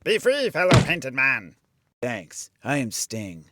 Be free, fellow painted man. Thanks, I am Sting.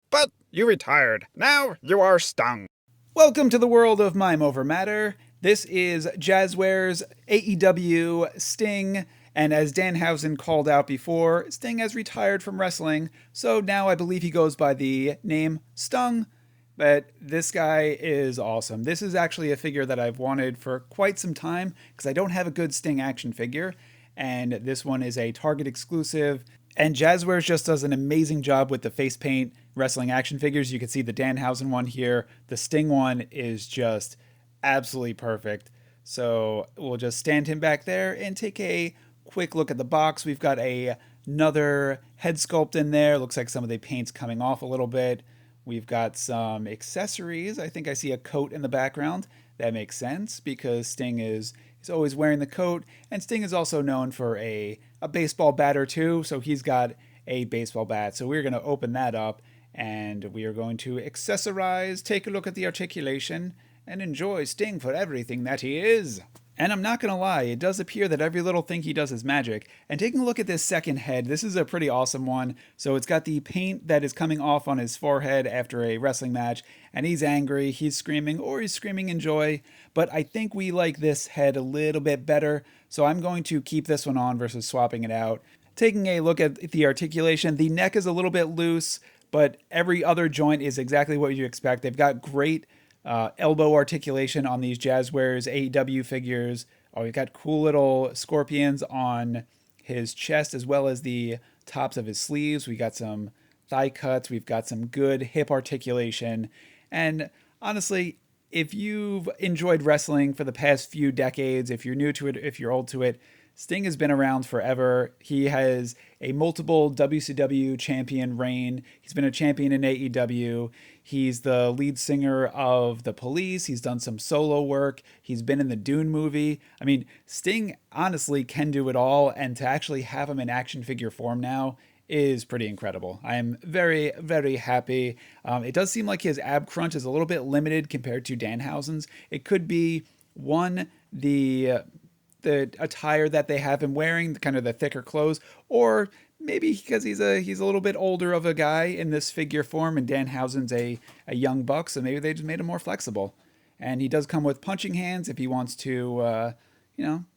But you retired. Now you are stung. Welcome to the world of Mime Over Matter. This is Jazwares AEW Sting, and as Danhausen called out before, Sting has retired from wrestling, so now I believe he goes by the name Stung. But this guy is awesome. This is actually a figure that I've wanted for quite some time because I don't have a good Sting action figure, and this one is a Target exclusive. And Jazwares just does an amazing job with the face paint wrestling action figures. You can see the Danhausen one here. The Sting one is just absolutely perfect. So we'll just stand him back there and take a quick look at the box. We've got another head sculpt in there. Looks like some of the paint's coming off a little bit. We've got some accessories. I think I see a coat in the background. That makes sense because Sting is he's always wearing the coat, and Sting is also known for a baseball bat or two, so he's got a baseball bat. So we're going to open that up, and we are going to accessorize, take a look at the articulation, and enjoy Sting for everything that he is. And I'm not going to lie, it does appear that every little thing he does is magic. And taking a look at this second head, this is a pretty awesome one. So it's got the paint that is coming off on his forehead after a wrestling match, and he's angry, he's screaming, or he's screaming in joy. But I think we like this head a little bit better, so I'm going to keep this one on versus swapping it out. Taking a look at the articulation, the neck is a little bit loose, but every other joint is exactly what you expect. They've got great elbow articulation on these Jazwares AEW figures. Oh, we've got cool little scorpions on his chest as well as the tops of his sleeves. We got some thigh cuts. We've got some good hip articulation. And honestly, if you've enjoyed wrestling for the past few decades, if you're new to it, if you're old to it, Sting has been around forever. He has a multiple WCW champion reign. He's been a champion in AEW. He's the lead singer of The Police. He's done some solo work. He's been in the Dune movie. I mean, Sting honestly can do it all, and to actually have him in action figure form now is pretty incredible. I am very, very happy. It does seem like his ab crunch is a little bit limited compared to Danhausen's. It could be one, the attire that they have him wearing, kind of the thicker clothes, or maybe because he's a little bit older of a guy in this figure form, and Danhausen's a young buck, so maybe they just made him more flexible. And he does come with punching hands if he wants to,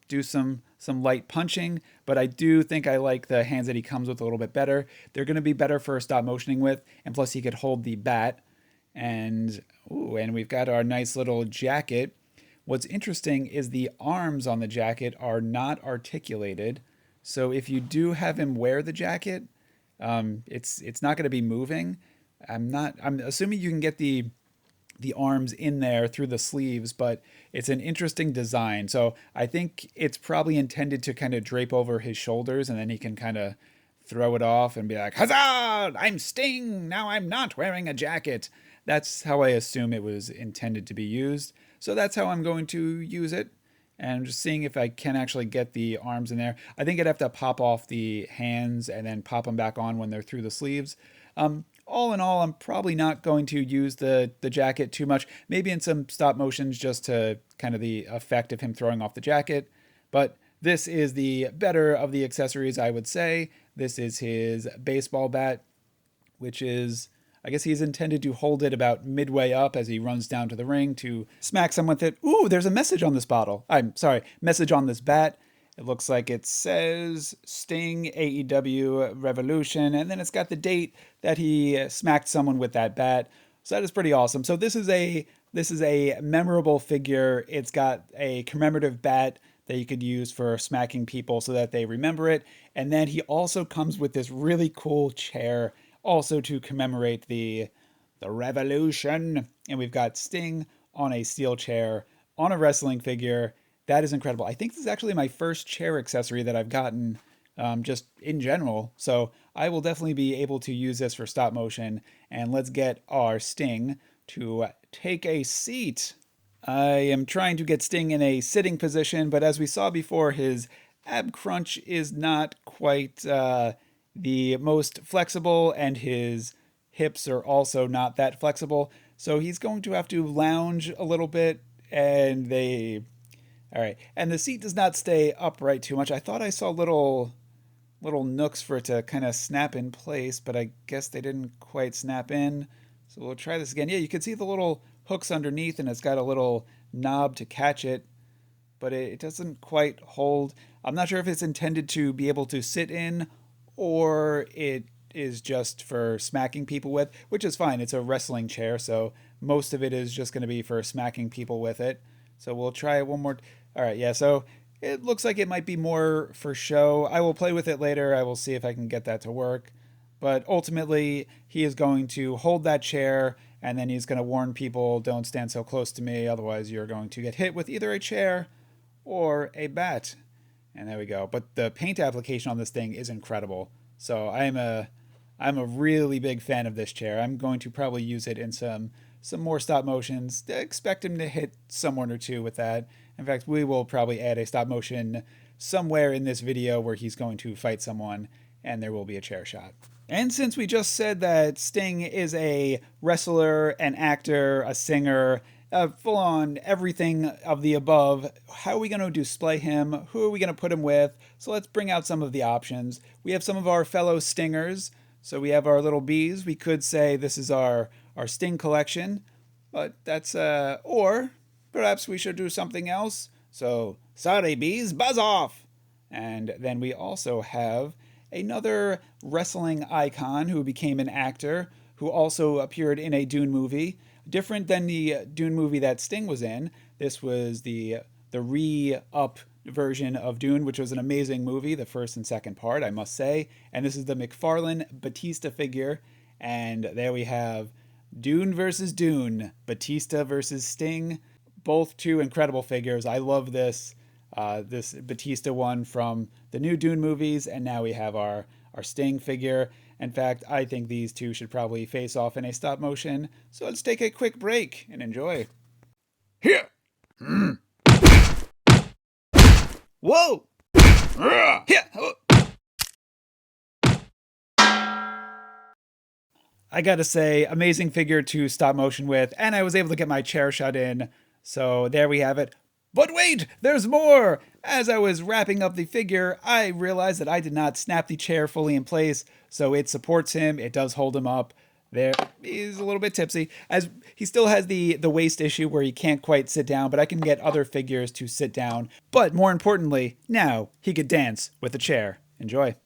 do some light punching. But I do think I like the hands that he comes with a little bit better. They're going to be better for stop motioning with, and plus he could hold the bat. And we've got our nice little jacket. What's interesting is the arms on the jacket are not articulated. So if you do have him wear the jacket, it's not going to be moving. I'm assuming you can get the arms in there through the sleeves, but it's an interesting design. So I think it's probably intended to kind of drape over his shoulders, and then he can kind of throw it off and be like, "Huzzah! I'm Sting! Now I'm not wearing a jacket." That's how I assume it was intended to be used. So that's how I'm going to use it. And I'm just seeing if I can actually get the arms in there. I think I'd have to pop off the hands and then pop them back on when they're through the sleeves. All in all, I'm probably not going to use the jacket too much. Maybe in some stop motions just to kind of the effect of him throwing off the jacket. But this is the better of the accessories, I would say. This is his baseball bat, which is, I guess he's intended to hold it about midway up as he runs down to the ring to smack someone with it. Ooh, there's a message on this bottle. I'm sorry, message on this bat. It looks like it says Sting AEW Revolution, and then it's got the date that he smacked someone with that bat. So that is pretty awesome. So this is a memorable figure. It's got a commemorative bat that you could use for smacking people so that they remember it. And then he also comes with this really cool chair also to commemorate the revolution. And we've got Sting on a steel chair on a wrestling figure. That is incredible. I think this is actually my first chair accessory that I've gotten just in general. So I will definitely be able to use this for stop motion. And let's get our Sting to take a seat. I am trying to get Sting in a sitting position, but as we saw before, his ab crunch is not quite the most flexible, and his hips are also not that flexible. So he's going to have to lounge a little bit, all right. And the seat does not stay upright too much. I thought I saw little little nooks for it to kind of snap in place, but I guess they didn't quite snap in. So we'll try this again. Yeah, you can see the little hooks underneath, and it's got a little knob to catch it, but it doesn't quite hold. I'm not sure if it's intended to be able to sit in or it is just for smacking people with, which is fine. It's a wrestling chair, so most of it is just going to be for smacking people with it. So we'll try it one more. All right, yeah, so it looks like it might be more for show. I will play with it later. I will see if I can get that to work. But ultimately, he is going to hold that chair and then he's going to warn people don't stand so close to me, otherwise, you're going to get hit with either a chair or a bat. And there we go. But the paint application on this thing is incredible. So I'm a really big fan of this chair. I'm going to probably use it in some more stop motions. Expect him to hit someone or two with that. In fact, we will probably add a stop motion somewhere in this video where he's going to fight someone and there will be a chair shot. And since we just said that Sting is a wrestler, an actor, a singer, full on everything of the above, how are we going to display him? Who are we going to put him with? So let's bring out some of the options. We have some of our fellow Stingers. So we have our little bees. We could say this is our Sting collection, but that's, or perhaps we should do something else. So, sorry bees, buzz off! And then we also have another wrestling icon who became an actor, who also appeared in a Dune movie. Different than the Dune movie that Sting was in. This was the re-up version of Dune, which was an amazing movie, the first and second part, I must say. And this is the McFarlane Batista figure. And there we have Dune versus Dune, Batista versus Sting. Both two incredible figures. I love this. This Batista one from the new Dune movies, and now we have our Sting figure. In fact, I think these two should probably face off in a stop motion. So let's take a quick break and enjoy. Here! Whoa! Here! I gotta say, amazing figure to stop motion with, and I was able to get my chair shot in. So there we have it. But wait, there's more! As I was wrapping up the figure, I realized that I did not snap the chair fully in place, so it supports him, it does hold him up. There, he's a little bit tipsy, as he still has the waist issue where he can't quite sit down, but I can get other figures to sit down. But more importantly, now he could dance with the chair. Enjoy.